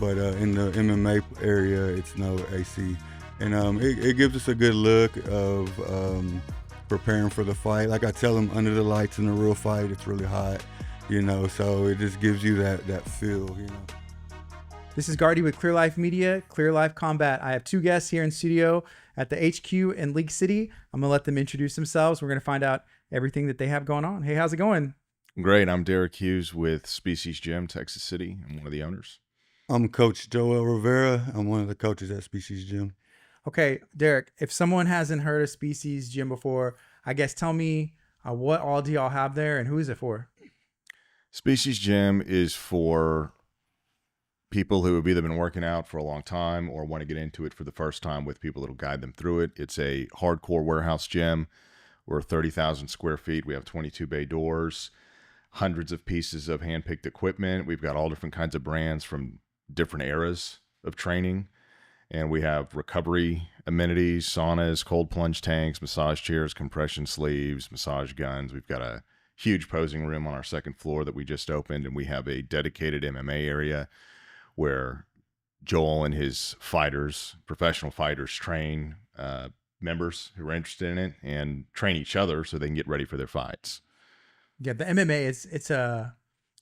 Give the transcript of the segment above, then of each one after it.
but in the MMA area, it's no AC. And it gives us a good look of preparing for the fight. Like I tell them, under the lights in a real fight, it's really hot, so it just gives you that feel. This is Gardy with Clear Life Media, Clear Life Combat. I have two guests here in studio at the HQ in League City. I'm going to let them introduce themselves. We're going to find out everything that they have going on. Hey, how's it going? Great. I'm Derek Hughes with Species Gym, Texas City. I'm one of the owners. I'm Coach Joel Rivera. I'm one of the coaches at Species Gym. Okay, Derek, if someone hasn't heard of Species Gym before, I guess tell me what all do y'all have there and who is it for? Species Gym is for people who have either been working out for a long time or want to get into it for the first time with people that will guide them through it. It's a hardcore warehouse gym. We're 30,000 square feet. We have 22 bay doors, hundreds of pieces of hand-picked equipment. We've got all different kinds of brands from different eras of training. And we have recovery amenities, saunas, cold plunge tanks, massage chairs, compression sleeves, massage guns. We've got a huge posing room on our second floor that we just opened, and we have a dedicated MMA area where Joel and his fighters, professional fighters, train members who are interested in it and train each other so they can get ready for their fights. Yeah, the MMA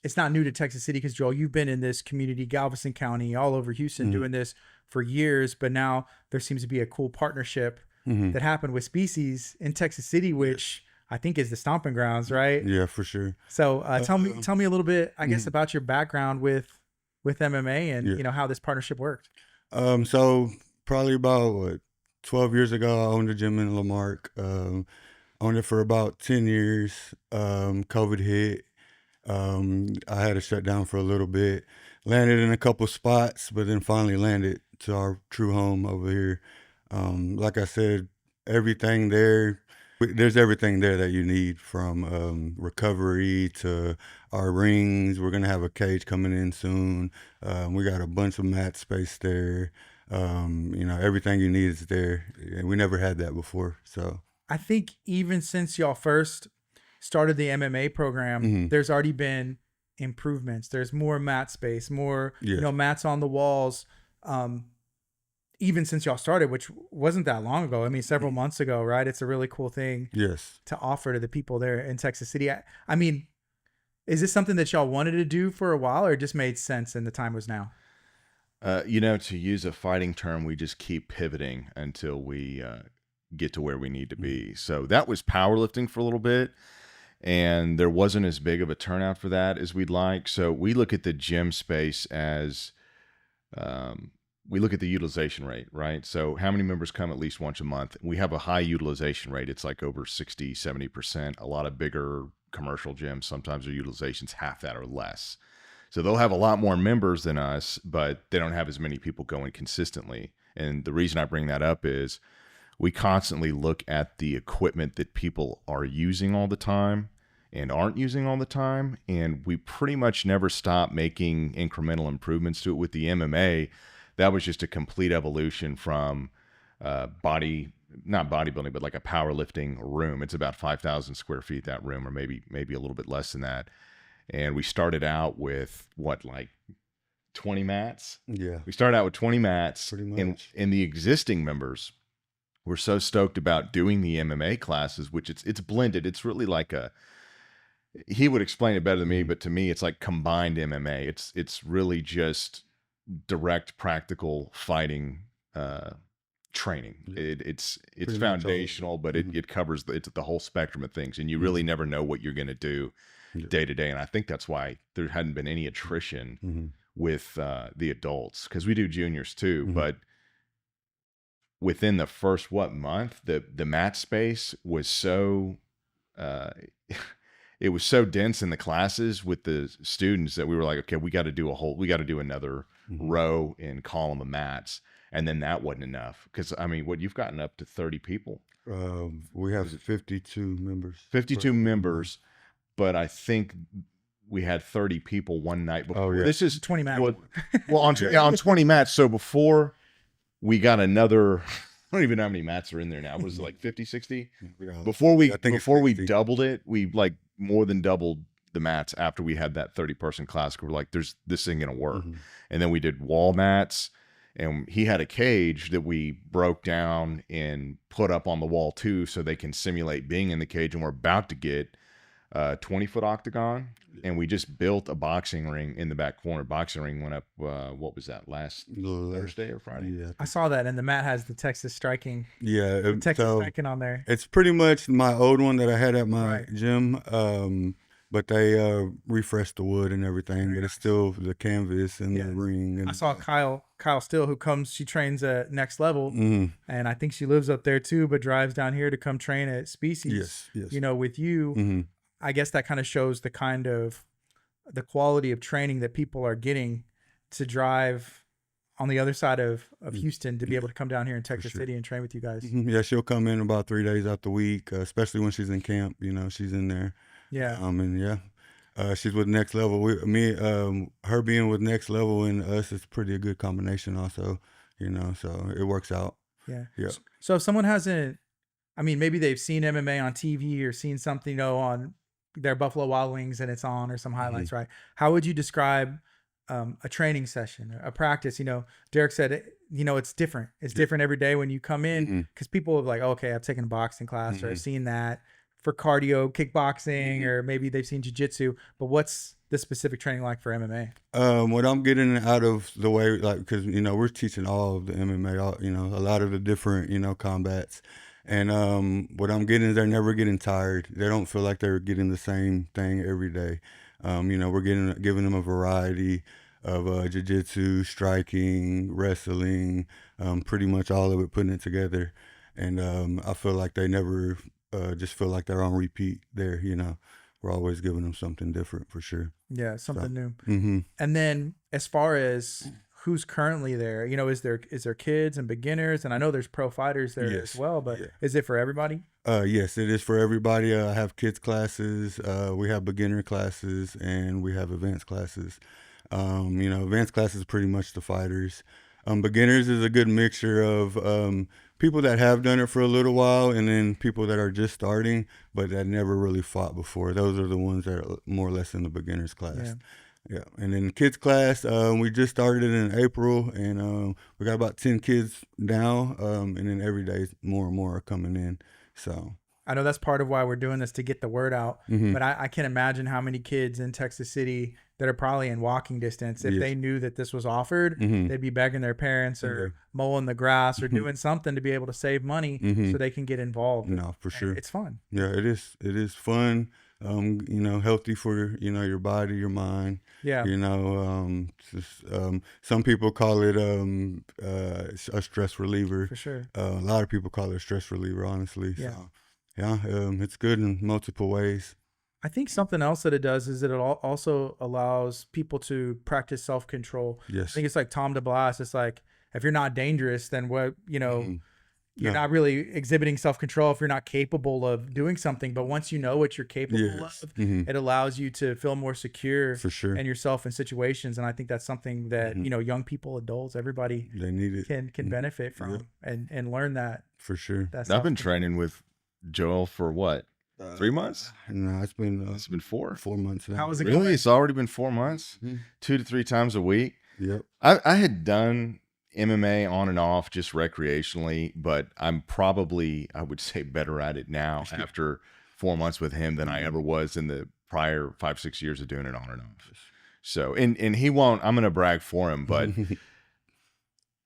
it's not new to Texas City because, Joel, you've been in this community, Galveston County, all over Houston, doing this for years. But now there seems to be a cool partnership that happened with Species in Texas City, which I think is the stomping grounds, right? Yeah, for sure. So tell me a little bit, I guess, about your background with MMA and how this partnership worked. So probably about 12 years ago, I owned a gym in Lamarck. Owned it for about 10 years. COVID hit. I had to shut down for a little bit. Landed in a couple spots, but then finally landed to our true home over here. Like I said, everything there. There's everything there that you need, from recovery to our rings. We're going to have a cage coming in soon. We got a bunch of mat space there. Everything you need is there. And we never had that before. So I think even since y'all first started the MMA program, there's already been improvements. There's more mat space, more mats on the walls. Even since y'all started, which wasn't that long ago. I mean, several months ago, right? It's a really cool thing to offer to the people there in Texas City. I mean, is this something that y'all wanted to do for a while, or it just made sense and the time was now? To use a fighting term, we just keep pivoting until we get to where we need to be. So that was powerlifting for a little bit, and there wasn't as big of a turnout for that as we'd like. So we look at the gym space as we look at the utilization rate, right? So how many members come at least once a month? We have a high utilization rate. It's like over 60, 70%. A lot of bigger commercial gyms, sometimes their utilization's half that or less. So they'll have a lot more members than us, but they don't have as many people going consistently. And the reason I bring that up is we constantly look at the equipment that people are using all the time and aren't using all the time. And we pretty much never stop making incremental improvements to it. With the MMA, that was just a complete evolution from not bodybuilding, but like a powerlifting room. It's about 5,000 square feet, that room, or maybe a little bit less than that. And we started out with 20 mats? Yeah. We started out with 20 mats. Pretty much. And the existing members were so stoked about doing the MMA classes, which it's blended. It's really like he would explain it better than me, but to me, it's like combined MMA. It's really just direct practical fighting training. It's foundational, but it covers the whole spectrum of things, and you really never know what you're going to do day to day. And I think that's why there hadn't been any attrition with the adults, because we do juniors too. But within the first month, the mat space was so it was so dense in the classes with the students that we were like, okay, we got to do another row and column of mats. And then that wasn't enough, because I mean, you've gotten up to 30 people. We have 52 members. 52 members, but I think we had 30 people one night before. Oh, yeah. This is 20 mats. On 20 mats. So before we got another, I don't even know how many mats are in there now. Was it like 50, 60? Before we doubled it, we like more than doubled the mats after we had that 30-person class. We're like, this ain't gonna work. And then we did wall mats, and he had a cage that we broke down and put up on the wall too, so they can simulate being in the cage. And we're about to get a 20-foot octagon, and we just built a boxing ring in the back corner. Boxing ring went up, what was that, last Thursday or Friday? Yeah. I saw that, and the mat has the Texas striking. Yeah, Texas striking on there. It's pretty much my old one that I had at my gym, but they refreshed the wood and everything. But it's still the canvas and the ring. And I saw Kyle Still, who she trains at Next Level, and I think she lives up there too, but drives down here to come train at Species. Yes. You know, with you, I guess that kind of shows the quality of training that people are getting to drive on the other side of Houston to be able to come down here in Texas City and train with you guys. Yeah, she'll come in about 3 days out the week, especially when she's in camp. You know, she's in there. Yeah. She's with Next Level. Her being with Next Level and us is pretty a good combination also, you know, so it works out. Yeah. Yeah. So if someone hasn't, I mean, maybe they've seen MMA on TV or seen something, you know, on their Buffalo Wild Wings and it's on, or some highlights, right? How would you describe a training session, a practice? You know, Derek said, you know, it's different. It's different every day when you come in, because people are like, okay, I've taken a boxing class or I've seen that for cardio, kickboxing, or maybe they've seen jiu-jitsu, but what's the specific training like for MMA? What I'm getting out of the way, like, because, you know, we're teaching all of the MMA, you know, a lot of the different, you know, combats. And what I'm getting is they're never getting tired. They don't feel like they're getting the same thing every day. You know, we're giving them a variety of jiu-jitsu, striking, wrestling, pretty much all of it, putting it together. And I feel like they never just feel like they're on repeat there, you know. We're always giving them something different for sure. Yeah, something new. And then as far as who's currently there, you know, is there kids and beginners? And I know there's pro fighters there as well, but is it for everybody? Yes, it is for everybody. I have kids classes, we have beginner classes, and we have advanced classes. You know, advanced classes is pretty much the fighters. Beginners is a good mixture of people that have done it for a little while, and then people that are just starting but that never really fought before. Those are the ones that are more or less in the beginners class. Yeah. And then kids class, we just started it in April, and we got about 10 kids now, and then every day more and more are coming in. So I know that's part of why we're doing this, to get the word out. But I can't imagine how many kids in Texas City that are probably in walking distance, if they knew that this was offered, they'd be begging their parents or mowing the grass or doing something to be able to save money so they can get involved. No, for sure. It's fun. Yeah, it is. It is fun. You know, healthy for, you know, your body, your mind. Yeah. You know, some people call it a stress reliever. For sure. A lot of people call it a stress reliever, honestly. Yeah. So, yeah, it's good in multiple ways. I think something else that it does is that it also allows people to practice self-control. Yes. I think it's like Tom DeBlas. It's like, if you're not dangerous, then what, you know, you're not really exhibiting self-control if you're not capable of doing something. But once you know what you're capable of, it allows you to feel more secure for sure in yourself in situations. And I think that's something that, you know, young people, adults, everybody, they need it. can benefit from and learn that. For sure. I've been training with Joel for what? 3 months? No, it's been 4 months now. How was it really? going? It's already been 4 months, 2 to 3 times a week. Yep. I had done MMA on and off just recreationally, but I'm probably, I would say, better at it now after 4 months with him than I ever was in the prior 5-6 years of doing it on and off. So, and he won't, I'm going to brag for him, but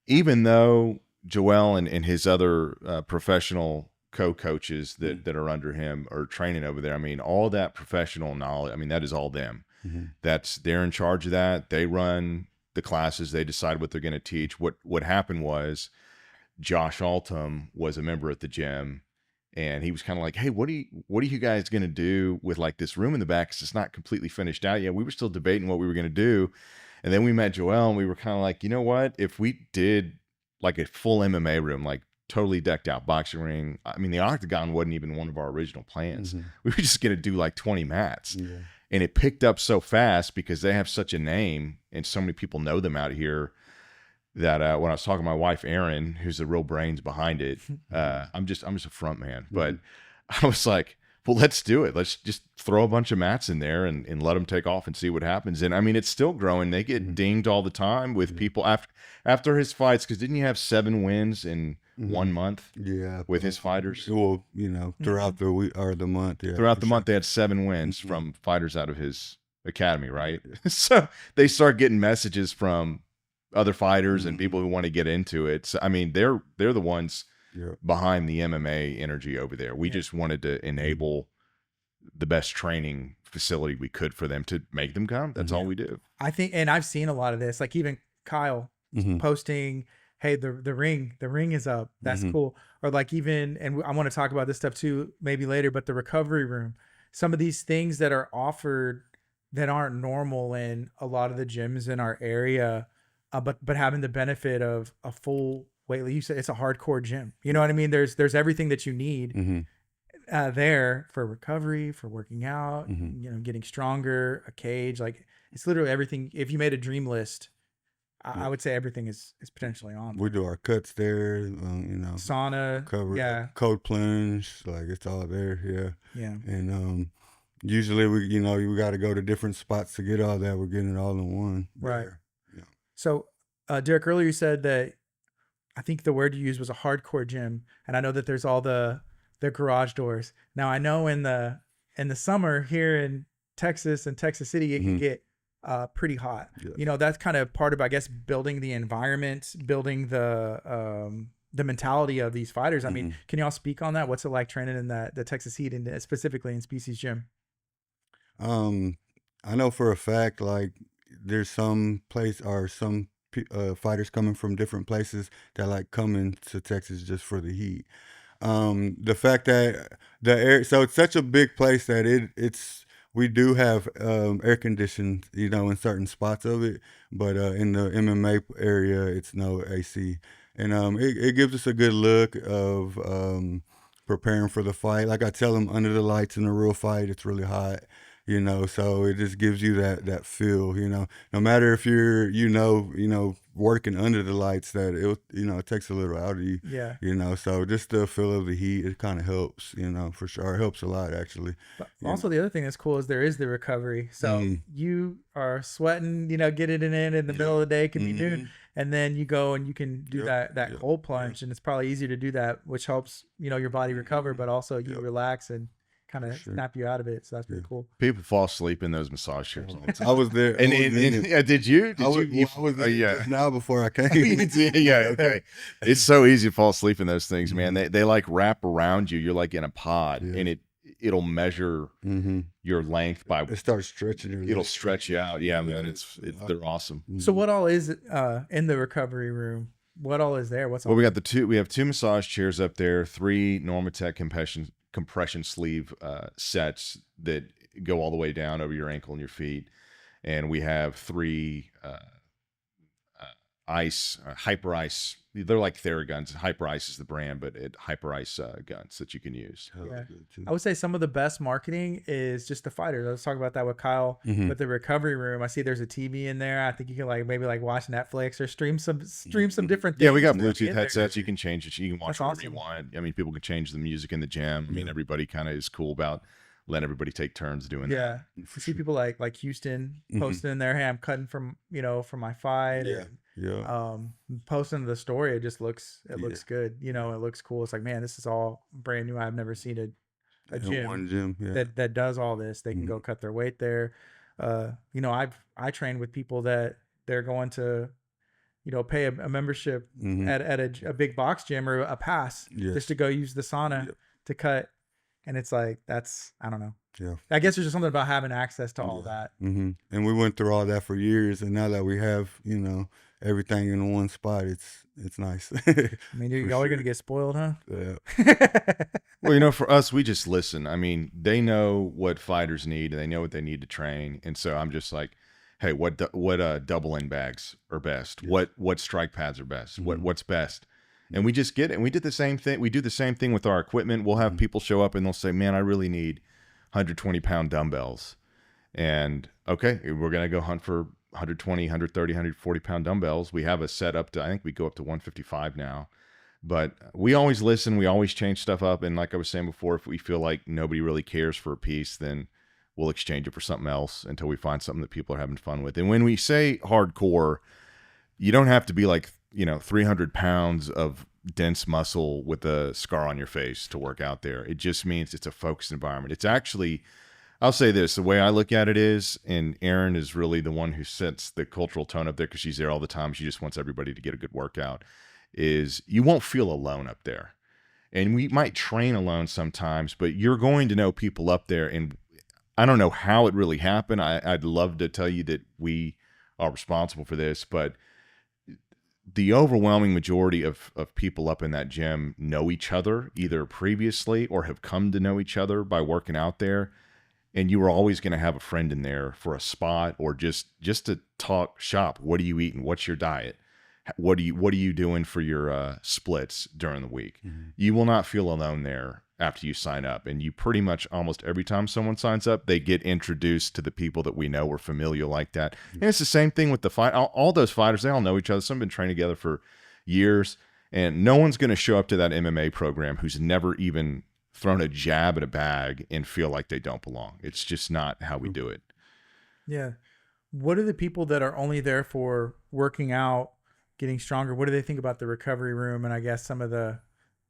even though Joel and his other professional co-coaches that are under him are training over there, I mean, all that professional knowledge, I mean, that is all them. They're in charge of that. They run the classes. They decide what they're going to teach. What happened was Josh Altum was a member at the gym, and he was kind of like, hey, what are you guys going to do with like this room in the back? 'Cause it's not completely finished out yet. We were still debating what we were going to do. And then we met Joel, and we were kind of like, you know what? If we did like a full MMA room, like totally decked out boxing ring. I mean, the octagon wasn't even one of our original plans. We were just going to do like 20 mats. And it picked up so fast because they have such a name and so many people know them out here that when I was talking to my wife, Erin, who's the real brains behind it, I'm just a front man. But I was like, well, let's do it. Let's just throw a bunch of mats in there and let them take off and see what happens. And I mean, it's still growing. They get dinged all the time with people after his fights. Because didn't you have 7 wins in 1 month? Yeah, with his fighters. Well, throughout the week or the month. Yeah, throughout the month, they had 7 wins from fighters out of his academy, right? So they start getting messages from other fighters and people who want to get into it. So I mean, they're the ones behind the MMA energy over there. We just wanted to enable the best training facility we could for them to make them come. That's all we do. I think, and I've seen a lot of this, like even Kyle posting, hey, the ring is up. That's cool. Or like even, and I want to talk about this stuff too, maybe later, but the recovery room, some of these things that are offered that aren't normal in a lot of the gyms in our area, but having the benefit of a full weight. Like you said, it's a hardcore gym. You know what I mean? There's everything that you need there for recovery, for working out, getting stronger, a cage. Like it's literally everything. If you made a dream list, I would say everything is potentially on there. We do our cuts there, sauna, cold plunge, like it's all there. Yeah. And usually we got to go to different spots to get all that. We're getting it all in one. Right. There. Yeah. So, Derek, earlier you said that, I think the word you used was a hardcore gym, and I know that there's all the garage doors. Now I know in the summer here in Texas and Texas City, it can get pretty hot. Yes. That's kind of part of, I guess, building the environment, building the mentality of these fighters. I mean, can y'all speak on that? What's it like training in the Texas heat, and specifically in Species Gym? I know for a fact, like there's some place or some fighters coming from different places that like coming to Texas just for the heat. The fact that the air, so it's such a big place that we do have air conditioned, in certain spots of it, but in the MMA area, it's no AC, and it gives us a good look of preparing for the fight. Like I tell them, under the lights in a real fight, it's really hot. So it just gives you that feel, no matter if you're, working under the lights, that it takes a little out of you. Yeah. So just the feel of the heat, it kind of helps, for sure. It helps a lot, actually. But also the other thing that's cool is there is the recovery. So you are sweating, getting it in the middle of the day, it can be noon. And then you go and you can do that cold plunge, and it's probably easier to do that, which helps, your body recover, but also you relax and kind of snap you out of it. So that's pretty cool. People fall asleep in those massage chairs all the time. I was there. And did you? I was there just now before I came. Okay. It's so easy to fall asleep in those things, man. They like wrap around you. You're like in a pod, and it'll measure your length by. It starts stretching. It'll stretch you out. Yeah, man. They're awesome. So what all is in the recovery room? What all is there? Well, we got we have 2 massage chairs up there, 3 Normatec compression sleeve sets that go all the way down over your ankle and your feet, and we have 3 hyper ice. They're like Theraguns. Hyper Ice is the brand, but Hyper Ice guns that you can use. Yeah. I would say some of the best marketing is just the fighters. Let's talk about that with Kyle. With the recovery room, I see there's a TV in there. I think you can maybe watch Netflix or stream some different things. Yeah, we got Bluetooth headsets. You can change it. You can watch whatever you want. I mean, people can change the music in the gym. I mean, everybody kind of is cool about letting everybody take turns doing that. Yeah, you see people like Houston posting in there, hey, I'm cutting from my fight. Posting the story, it just looks good. It looks cool. It's like, man, this is all brand new. I've never seen a gym, one gym that does all this. They can go cut their weight there. I trained with people that they're going to pay a membership at a big box gym or a pass just to go use the sauna to cut. And it's like, I don't know. Yeah. I guess there's just something about having access to all that. And we went through all that for years. And now that we have, everything in one spot, it's nice. I mean, y'all are going to get spoiled, huh? Yeah. Well, for us, we just listen. I mean, they know what fighters need and they know what they need to train. And so I'm just like, hey, what double end bags are best? Yeah. What strike pads are best? What's best? And we just get it. And we did the same thing. We do the same thing with our equipment. We'll have people show up and they'll say, man, I really need 120-pound dumbbells. And okay, we're going to go hunt for 120, 130, 140-pound dumbbells. We have a set up to, I think we go up to 155 now. But we always listen. We always change stuff up. And like I was saying before, if we feel like nobody really cares for a piece, then we'll exchange it for something else until we find something that people are having fun with. And when we say hardcore, you don't have to be like, 300 pounds of dense muscle with a scar on your face to work out there. It just means it's a focused environment. It's actually, I'll say this, the way I look at it is, and Erin is really the one who sets the cultural tone up there because she's there all the time. She just wants everybody to get a good workout, is you won't feel alone up there. And we might train alone sometimes, but you're going to know people up there. And I don't know how it really happened. I'd love to tell you that we are responsible for this, but the overwhelming majority of people up in that gym know each other either previously or have come to know each other by working out there. And you are always going to have a friend in there for a spot or just to talk shop. What are you eating? What's your diet? What are you doing for your splits during the week? Mm-hmm. You will not feel alone there after you sign up. And you pretty much almost every time someone signs up, they get introduced to the people that we know are familiar like that. Mm-hmm. And it's the same thing with the fight. All those fighters, they all know each other. Some have been training together for years. And no one's going to show up to that MMA program who's never even thrown a jab at a bag and feel like they don't belong. It's just not how we do it. Yeah. What are the people that are only there for working out, getting stronger? What do they think about the recovery room and I guess some of the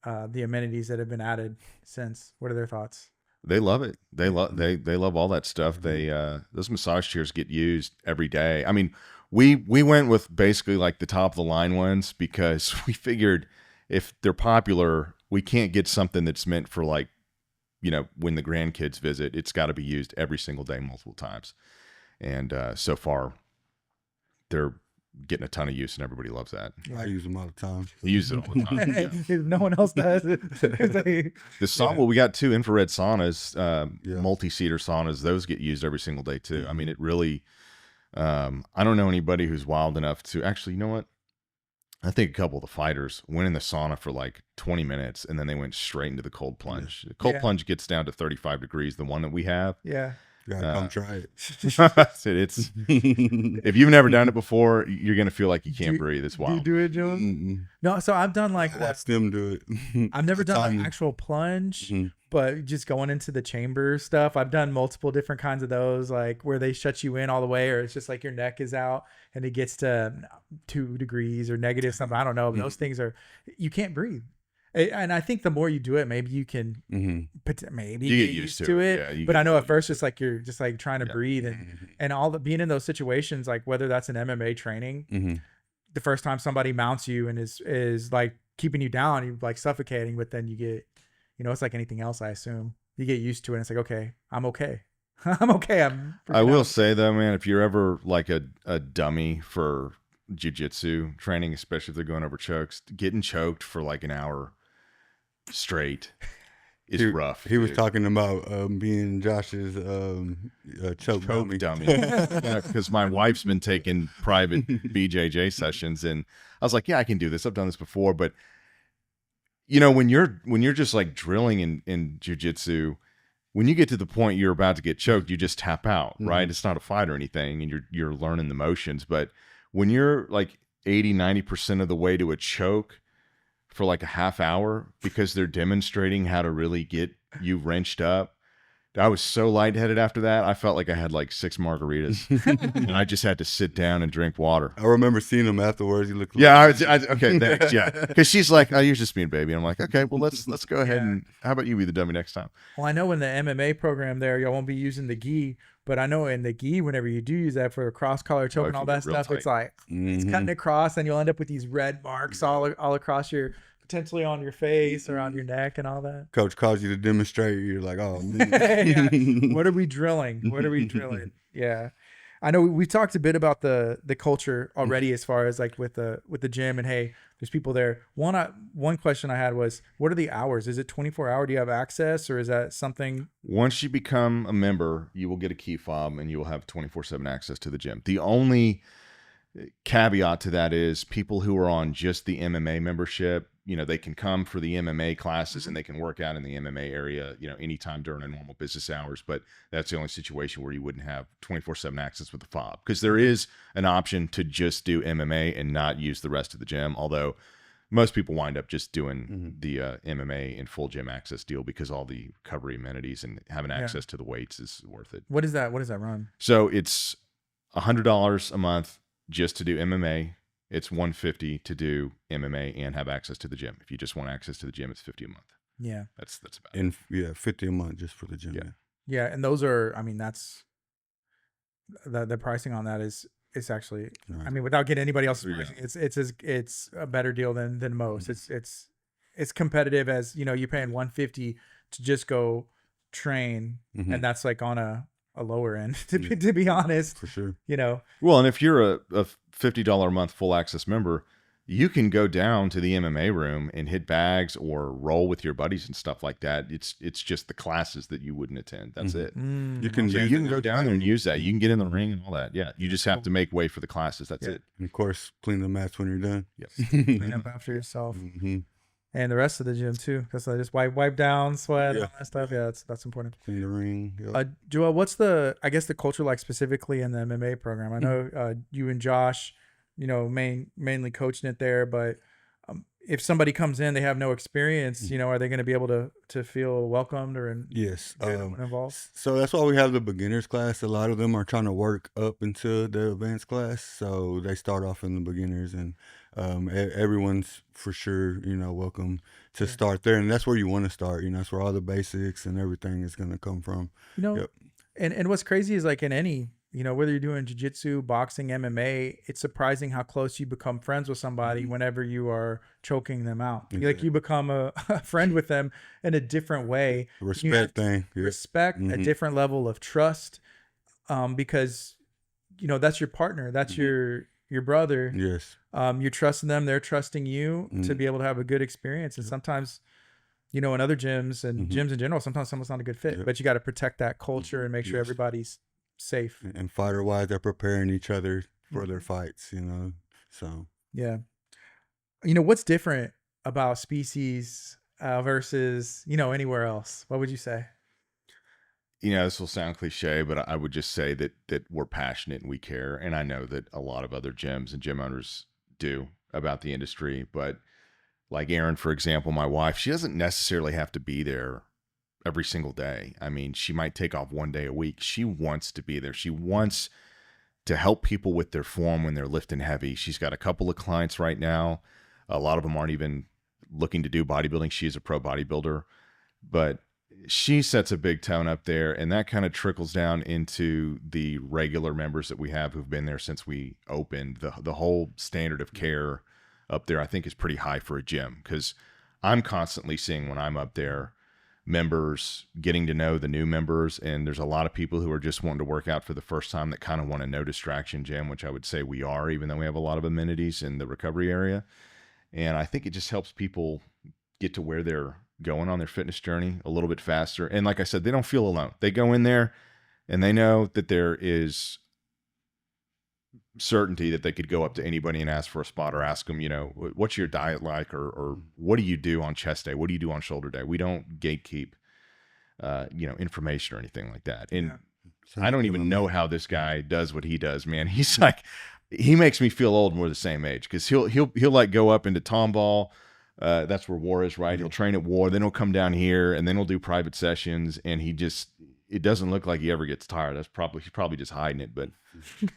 amenities that have been added since? What are their thoughts? They love it. They love all that stuff. They those massage chairs get used every day. I mean, we went with basically like the top of the line ones because we figured if they're popular, we can't get something that's meant for like, when the grandkids visit. It's got to be used every single day, multiple times. And so far, they're getting a ton of use, and everybody loves that. I use them all the time. We use it all the time. Yeah. No one else does. The sauna, well, we got 2 infrared saunas, multi-seater saunas. Those get used every single day too. Mm-hmm. I mean, it really. I don't know anybody who's wild enough to actually. You know what? I think a couple of the fighters went in the sauna for like 20 minutes and then they went straight into the cold plunge. The cold plunge gets down to 35 degrees, the one that we have. Yeah. Come try it. It's if you've never done it before, you're gonna feel like you can't breathe. It's wild. Do you do it, Joe? Mm-mm. No, so I've done like watch them do it. I've never done an actual plunge, but just going into the chamber stuff. I've done multiple different kinds of those, like where they shut you in all the way, or it's just like your neck is out and it gets to 2 degrees or negative something. I don't know. But those things you can't breathe. And I think the more you do it, maybe you can maybe you get used to it. Yeah, but I know at first it's like you're just like trying to breathe and all the being in those situations, like whether that's an MMA training, the first time somebody mounts you and is like keeping you down, you're like suffocating, but then you get, it's like anything else, I assume. You get used to it and it's like, okay, I'm okay. I'm okay. I will say though, man, if you're ever like a dummy for jiu-jitsu training, especially if they're going over chokes, getting choked for like an hour straight is rough. He was talking about being Josh's choke dummy. Because my wife's been taking private BJJ sessions, and I was like, yeah, I can do this. I've done this before, but when you're just like drilling in jiu-jitsu, when you get to the point you're about to get choked, you just tap out, right? It's not a fight or anything, and you're learning the motions. But when you're like 80-90% of the way to a choke for like a half hour because they're demonstrating how to really get you wrenched up, I was so lightheaded after that. I felt like I had like 6 margaritas and I just had to sit down and drink water. I remember seeing him afterwards. He looked like okay, thanks. Yeah. Because she's like, oh, you're just being baby. And I'm like, okay, well, let's go ahead and how about you be the dummy next time? Well, I know in the MMA program there, y'all won't be using the gi, but I know in the gi, whenever you do use that for a cross collar choke and all that stuff, tight. It's like, it's cutting across and you'll end up with these red marks all across potentially on your face or on your neck and all that. Coach calls you to demonstrate. You're like, oh, man. What are we drilling? Yeah. I know we've talked a bit about the culture already as far as like with the gym and hey, there's people there. One question I had was, what are the hours? Is it 24-hour? Do you have access or is that something? Once you become a member, you will get a key fob and you will have 24/7 access to the gym. The only caveat to that is people who are on just the MMA membership, they can come for the MMA classes and they can work out in the MMA area, anytime during a normal business hours. But that's the only situation where you wouldn't have 24/7 access with the fob, because there is an option to just do MMA and not use the rest of the gym. Although most people wind up just doing the MMA and full gym access deal because all the recovery amenities and having access to the weights is worth it. What is that? What does that run? So it's $100 a month just to do MMA. It's $150 to do MMA and have access to the gym. If you just want access to the gym, it's $50 a month. Yeah, that's about it. And $50 a month just for the gym. Yeah, and those are, I mean, that's the pricing on that is actually, I mean, without getting anybody else's pricing, it's a better deal than most. It's competitive, as you know, you're paying $150 to just go train, and that's like on a lower end to be honest, for sure. You know, well, and if you're a $50 a month full access member, you can go down to the MMA room and hit bags or roll with your buddies and stuff like that. It's just the classes that you wouldn't attend. That's it. You can go down there and use that. You can get in the ring and all that. Yeah, you just have to make way for the classes. That's it. And of course, clean the mats when you're done. Yes, clean up after yourself, and the rest of the gym too, because I just wipe down, sweat, all that stuff. Yeah, that's important. Clean the ring. Joel, what's the culture like specifically in the MMA program? I know you and Josh, you know, mainly coaching it there, but if somebody comes in, they have no experience, you know, are they going to be able to feel welcomed or involved? So that's why we have the beginners class. A lot of them are trying to work up into the advanced class, so they start off in the beginners, and everyone's for sure, you know, welcome to start there, and that's where you want to start. You know, that's where all the basics and everything is going to come from. You know, and what's crazy is, like, in any, you know, whether you're doing jiu-jitsu, boxing, MMA, it's surprising how close you become friends with somebody whenever you are choking them out. Exactly. Like, you become a friend with them in a different way. Respect thing. Respect, a different level of trust, because, you know, that's your partner. That's your brother. Yes. You're trusting them. They're trusting you to be able to have a good experience. And sometimes, you know, in other gyms and gyms in general, sometimes someone's not a good fit, but you got to protect that culture and make sure everybody's safe. And fighter wise, they're preparing each other for their fights, you know. So yeah, you know, what's different about Species versus, you know, anywhere else? What would you say? You know, this will sound cliche, but I would just say that we're passionate and we care, and I know that a lot of other gyms and gym owners do about the industry. But like Erin, for example, my wife, she doesn't necessarily have to be there every single day. I mean, she might take off one day a week. She wants to be there. She wants to help people with their form when they're lifting heavy. She's got a couple of clients right now. A lot of them aren't even looking to do bodybuilding. She's a pro bodybuilder, but she sets a big tone up there, and that kind of trickles down into the regular members that we have who've been there since we opened. The whole standard of care up there, I think, is pretty high for a gym, because I'm constantly seeing, when I'm up there, members getting to know the new members, and there's a lot of people who are just wanting to work out for the first time that kind of want a no distraction gym, which I would say we are, even though we have a lot of amenities in the recovery area. And I think it just helps people get to where they're going on their fitness journey a little bit faster. And like I said, they don't feel alone. They go in there and they know that there is certainty that they could go up to anybody and ask for a spot, or ask them, you know, what's your diet like, or what do you do on chest day? What do you do on shoulder day? We don't gatekeep, you know, information or anything like that. And I don't even know how this guy does what he does, man. He's like, he makes me feel old, and we're the same age, because he'll like go up into Tomball. That's where War is, right? He'll train at War, then he'll come down here, and then he'll do private sessions, and it doesn't look like he ever gets tired. He's probably just hiding it, but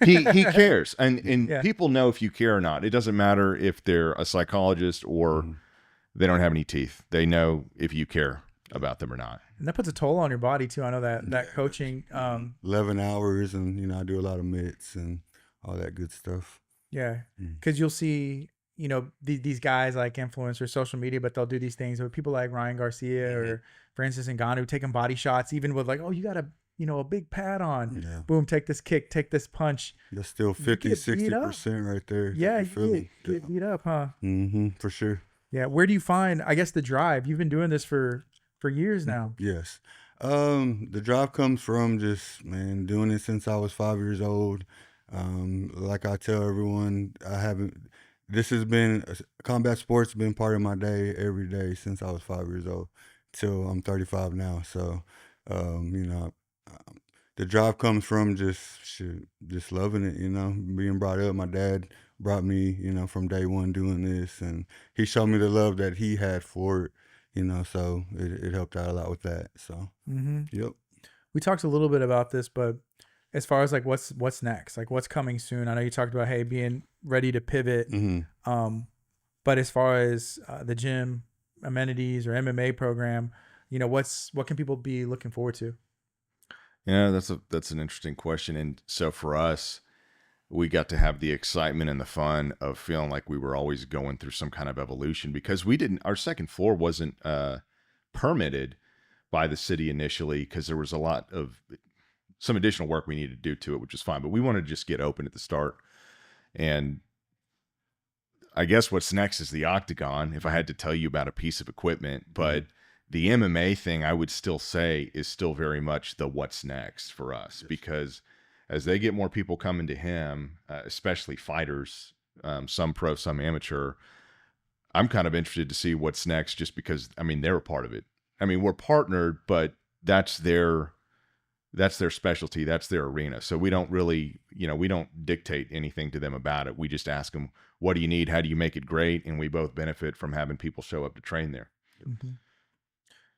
he cares. And people know if you care or not. It doesn't matter if they're a psychologist or they don't have any teeth. They know if you care about them or not. And that puts a toll on your body too. I know that coaching 11 hours, and you know, I do a lot of mitts and all that good stuff. Yeah. Because you'll see, you know, these guys like influencers, social media, but they'll do these things with people like Ryan Garcia or Francis Ngannou taking body shots, even with like, oh, you got a big pad on. Yeah. Boom, take this kick, take this punch. That's still 50-60% right there. Yeah, you get beat up, huh? For sure. Yeah. Where do you find, I guess, the drive? You've been doing this for years now. Yes. The drive comes from just, man, doing it since I was 5 years old. Like I tell everyone, this has been, combat sports been part of my day every day since I was 5 years old till I'm 35 now. So, you know, the drive comes from just loving it, you know, being brought up. My dad brought me, from day one doing this, and he showed me the love that he had for it, so it helped out a lot with that. So, yep. We talked a little bit about this, but as far as like what's next, like what's coming soon, I know you talked about, hey, being ready to pivot. But as far as the gym amenities or MMA program, what can people be looking forward to? Yeah, that's an interesting question. And so for us, we got to have the excitement and the fun of feeling like we were always going through some kind of evolution, because our second floor wasn't permitted by the city initially, because there was some additional work we needed to do to it, which is fine. But we wanted to just get open at the start. And I guess what's next is the Octagon, if I had to tell you about a piece of equipment. But the MMA thing, I would still say, is still very much the what's next for us, because as they get more people coming to him, especially fighters, some pro, some amateur, I'm kind of interested to see what's next, just because, they're a part of it. We're partnered, but that's their specialty. That's their arena. So we don't really, we don't dictate anything to them about it. We just ask them, what do you need? How do you make it great? And we both benefit from having people show up to train there. Mm-hmm.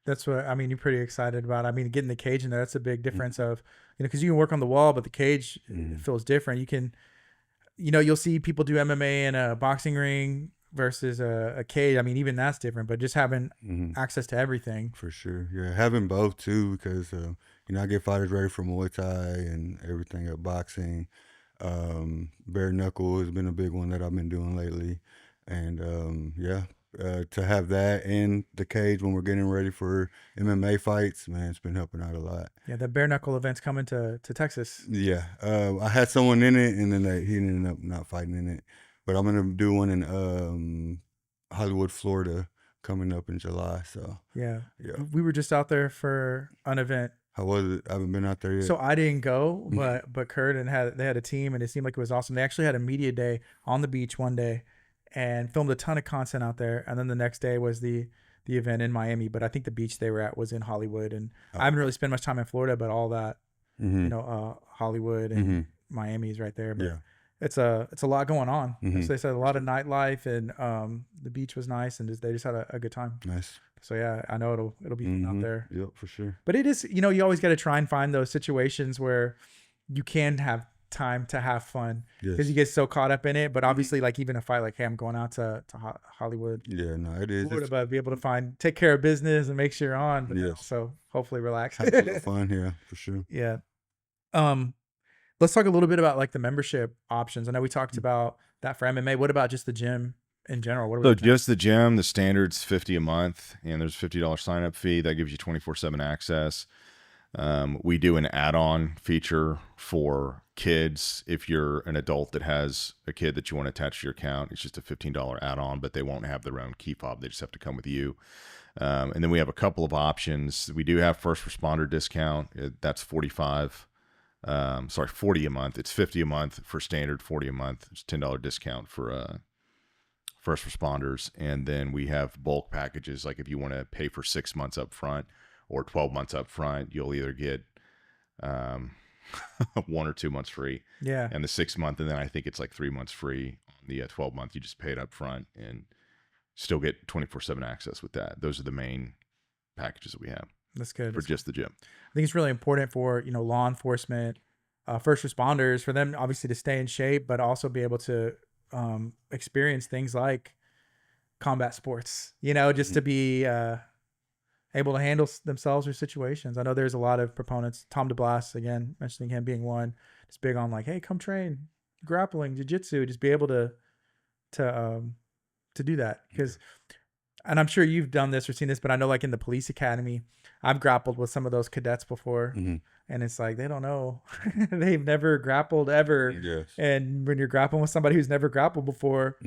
That's what, you're pretty excited about. Getting the cage in there, that's a big difference of, because you can work on the wall, but the cage feels different. You can, you'll see people do MMA in a boxing ring versus a cage. Even that's different, but just having access to everything. For sure. Yeah, having both too, because, I get fighters ready for Muay Thai and everything at boxing. Bare knuckle has been a big one that I've been doing lately. And, to have that and the cage when we're getting ready for MMA fights, man, it's been helping out a lot. Yeah, the bare knuckle event's coming to Texas. Yeah, I had someone in it, and then he ended up not fighting in it. But I'm gonna do one in Hollywood, Florida, coming up in July. So yeah, we were just out there for an event. How was it? I haven't been out there yet. So I didn't go, but Kurt they had a team, and it seemed like it was awesome. They actually had a media day on the beach one day, and filmed a ton of content out there. And then the next day was the event in Miami. But I think the beach they were at was in Hollywood. And I haven't really spent much time in Florida, but all that, Hollywood and Miami is right there. But it's a lot going on. So they said a lot of nightlife, and the beach was nice, and they just had a good time. Nice. So yeah, I know it'll be fun out there. Yep, for sure. But it is, you always got to try and find those situations where you can have time to have fun, because you get so caught up in it. But obviously, like even a fight, like, hey, I'm going out to Hollywood. Yeah, no, it is. Florida, but be able to take care of business and make sure you're on. But so hopefully relax. Have a little fun here, for sure. Yeah. Let's talk a little bit about like the membership options. I know we talked about that for MMA. What about just the gym in general? So just the gym, the standard's $50 a month, and there's a $50 sign up fee that gives you 24/7 access. We do an add-on feature for kids. If you're an adult that has a kid that you want to attach to your account, it's just a $15 add-on, but they won't have their own key fob. They just have to come with you. And then we have a couple of options. We do have first responder discount. That's $40 a month. It's $50 a month for standard, $40 a month. It's $10 discount for first responders. And then we have bulk packages. Like if you want to pay for 6 months up front or 12 months up front, you'll either get 1 or 2 months free. Yeah. And the 6 month, and then I think it's like 3 months free. On the 12 month, you just pay it up front and still get 24/7 access with that. Those are the main packages that we have. That's good. For just the gym. I think it's really important for, law enforcement, first responders, for them obviously to stay in shape, but also be able to experience things like combat sports, just to be able to handle themselves or situations. I know there's a lot of proponents. Tom DeBlas, again, mentioning him being one, just big on like, hey, come train grappling, jiu-jitsu, just be able to do that. Because, and I'm sure you've done this or seen this, but I know like in the police academy, I've grappled with some of those cadets before, and it's like, they don't know. They've never grappled ever. Yes. And when you're grappling with somebody who's never grappled before,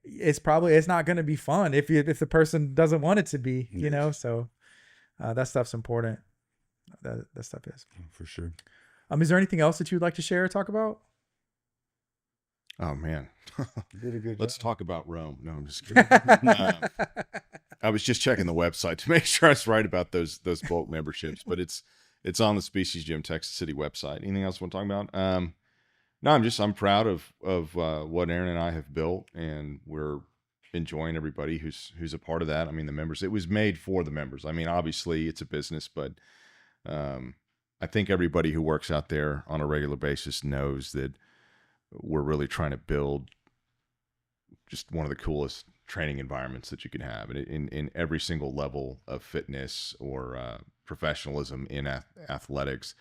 it's not going to be fun if the person doesn't want it to be, so that stuff's important. That stuff is. For sure. Is there anything else that you'd like to share or talk about? Oh man, did a good let's job. talk about Rome. No, I'm just kidding. I was just checking the website to make sure I was right about those bulk memberships, but it's on the Species Gym Texas City website. Anything else you want to talk about? No, I'm proud of what Aaron and I have built, and we're enjoying everybody who's a part of that. I mean, the members. It was made for the members. I mean, obviously it's a business, but um, I think everybody who works out there on a regular basis knows that we're really trying to build just one of the coolest training environments that you can have, and in every single level of fitness or professionalism in athletics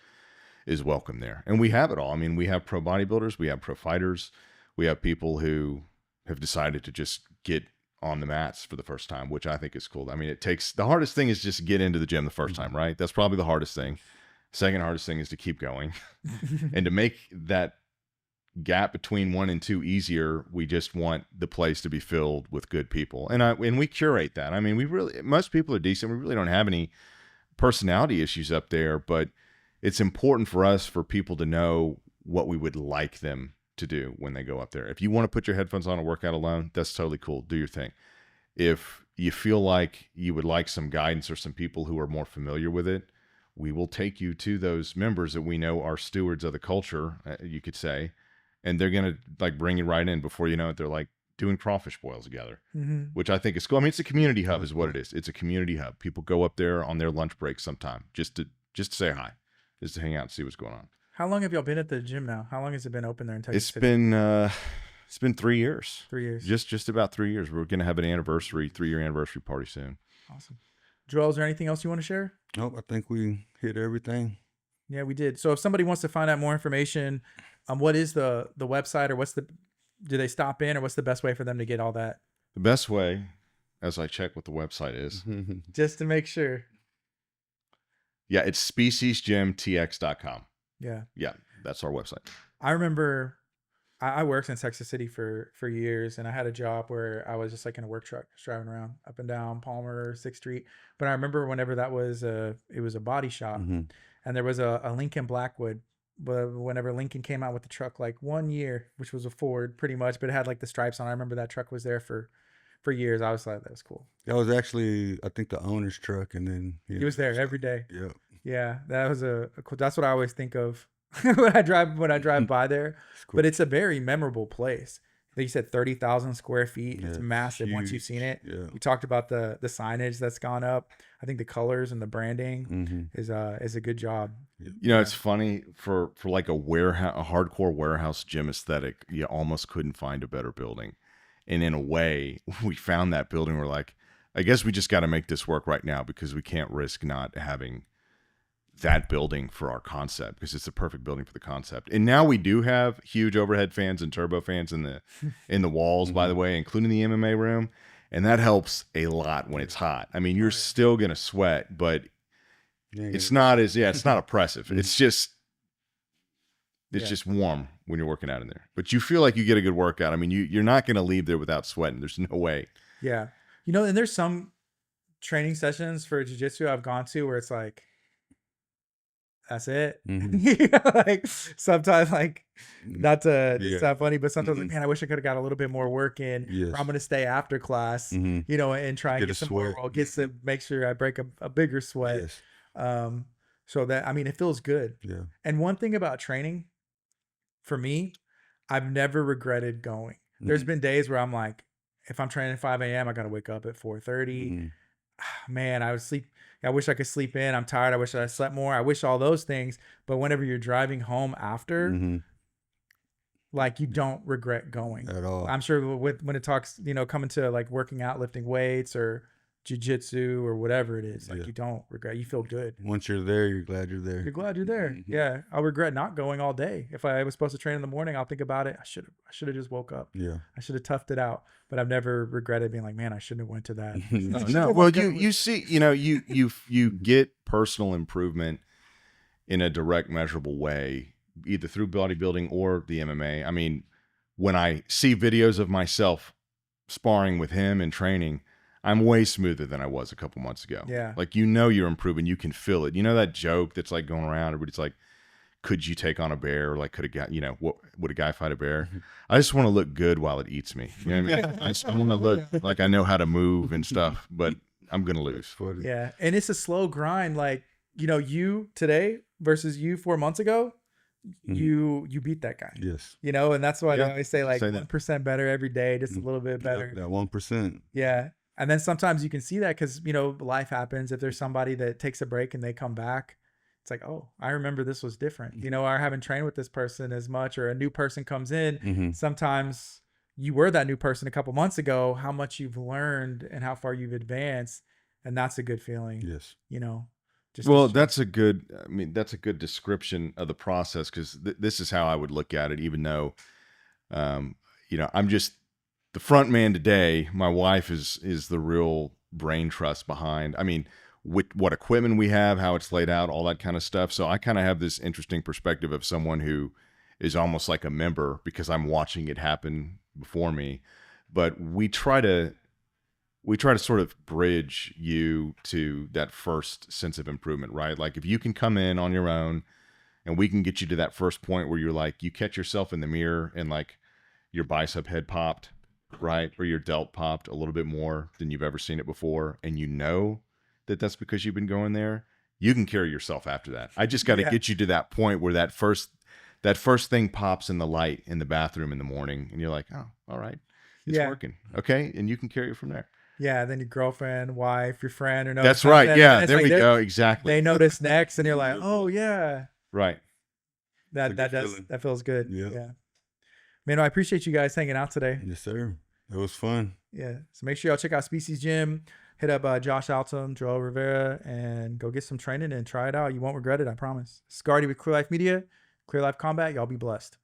is welcome there. And we have it all. I mean, we have pro bodybuilders, we have pro fighters, we have people who have decided to just get on the mats for the first time, which I think is cool. I mean, the hardest thing is just get into the gym the first time, right? That's probably the hardest thing. Second hardest thing is to keep going. And to make that gap between 1 and 2 easier, we just want the place to be filled with good people. And we curate that. I mean, most people are decent. We really don't have any personality issues up there, but it's important for us for people to know what we would like them to do when they go up there. If you want to put your headphones on and work out alone, that's totally cool. Do your thing. If you feel like you would like some guidance or some people who are more familiar with it, we will take you to those members that we know are stewards of the culture, you could say, and they're going to like bring you right in. Before you know it, they're like doing crawfish boils together, which I think is cool. I mean, it's a community hub is what it is. It's a community hub. People go up there on their lunch break sometime just to say hi, just to hang out and see what's going on. How long have y'all been at the gym now? How long has it been open there in Texas City? It's been 3 years. 3 years. Just about 3 years. We're going to have an 3-year anniversary party soon. Awesome. Joel, is there anything else you want to share? Nope, I think we hit everything. Yeah, we did. So if somebody wants to find out more information, what is the website, or do they stop in, or what's the best way for them to get all that? The best way, as I check what the website is. Just to make sure. Yeah, it's speciesgymtx.com. Yeah. Yeah, that's our website. I remember I worked in Texas City for years, and I had a job where I was just like in a work truck just driving around up and down Palmer 6th Street. But I remember whenever it was a body shop, and there was a Lincoln Blackwood. But whenever Lincoln came out with the truck, like 1 year, which was a Ford pretty much, but it had like the stripes on. I remember that truck was there for years. I was like, that was cool. That was actually, I think, the owner's truck, and then he was there every day. Yeah. Yeah, that was a cool. That's what I always think of when I drive by there. Cool. But it's a very memorable place. Like you said, 30,000 square feet. Yeah, it's massive. Huge. Once you've seen it. Yeah. We talked about the signage that's gone up. I think the colors and the branding is a good job. You know, it's funny for like a hardcore warehouse gym aesthetic. You almost couldn't find a better building. And in a way, we found that building. We're like, I guess we just got to make this work right now, because we can't risk not having that building for our concept, because it's the perfect building for the concept. And now we do have huge overhead fans and turbo fans in the walls, by the way, including the MMA room. And that helps a lot when it's hot. I mean, you're still going to sweat, but it's not oppressive. It's just warm when you're working out in there, but you feel like you get a good workout. I mean, you're not going to leave there without sweating. There's no way. Yeah. You know, and there's some training sessions for jiu-jitsu I've gone to where it's like, that's it. Like sometimes, like, not to sound funny, but sometimes like, man, I wish I could have got a little bit more work in. Yes. I'm gonna stay after class, you know, and try and get some more. Get to make sure I break a bigger sweat. Yes. So that, I mean, it feels good. Yeah. And one thing about training, for me, I've never regretted going. There's been days where I'm like, if I'm training at 5 a.m., I gotta wake up at 4:30. Man, I would sleep. I wish I could sleep in. I'm tired. I wish I slept more. I wish all those things. But whenever you're driving home after, like, you don't regret going at all. I'm sure when it talks, you know, coming to like working out, lifting weights or jiu-jitsu or whatever it is, like you don't regret. You feel good. Once you're there, you're glad you're there. You're glad you're there. Yeah. I'll regret not going all day. If I was supposed to train in the morning, I'll think about it. I should have just woke up. Yeah. I should have toughed it out. But I've never regretted being like, man, I shouldn't have went to that. No. Well, you see, you know, you get personal improvement in a direct, measurable way, either through bodybuilding or the MMA. I mean, when I see videos of myself sparring with him and training, I'm way smoother than I was a couple months ago. Yeah. Like, you know, you're improving. You can feel it. You know, that joke that's like going around, everybody's like, could you take on a bear? Or like, could a guy, you know, would a guy fight a bear? I just want to look good while it eats me. You know what I mean? I want to look like I know how to move and stuff, but I'm going to lose. Yeah. And it's a slow grind. Like, you know, you today versus you 4 months ago, you beat that guy. Yes. You know, and that's why they always say like Say that. 1% better every day, just a little bit better. That 1%. Yeah. And then sometimes you can see that because, you know, life happens. If there's somebody that takes a break and they come back, it's like, oh, I remember this was different. You know, I haven't trained with this person as much, or a new person comes in. Sometimes you were that new person a couple months ago, how much you've learned and how far you've advanced. And that's a good feeling. Yes. You know, well, that's a good description of the process, because this is how I would look at it, even though, you know, I'm just the front man today. My wife is the real brain trust behind, I mean, with what equipment we have, how it's laid out, all that kind of stuff. So I kind of have this interesting perspective of someone who is almost like a member, because I'm watching it happen before me. But we try to sort of bridge you to that first sense of improvement, right? Like if you can come in on your own and we can get you to that first point where you're like, you catch yourself in the mirror and like your bicep head popped, right? Or your delt popped a little bit more than you've ever seen it before. And you know that that's because you've been going there. You can carry yourself after that. I just got to get you to that point where that first thing pops in the light in the bathroom in the morning. And you're like, oh, all right, it's working. Okay. And you can carry it from there. Yeah, then your girlfriend, wife, your friend, or no. That's right. Yeah, there we go. Exactly. They notice next, and you're like, oh yeah, right. That feels good. Yep. Yeah, man. I appreciate you guys hanging out today. Yes, sir. It was fun. Yeah. So make sure y'all check out Species Gym. Hit up Josh Altum, Joel Rivera, and go get some training and try it out. You won't regret it, I promise. Scardy with Clear Life Media, Clear Life Combat. Y'all be blessed.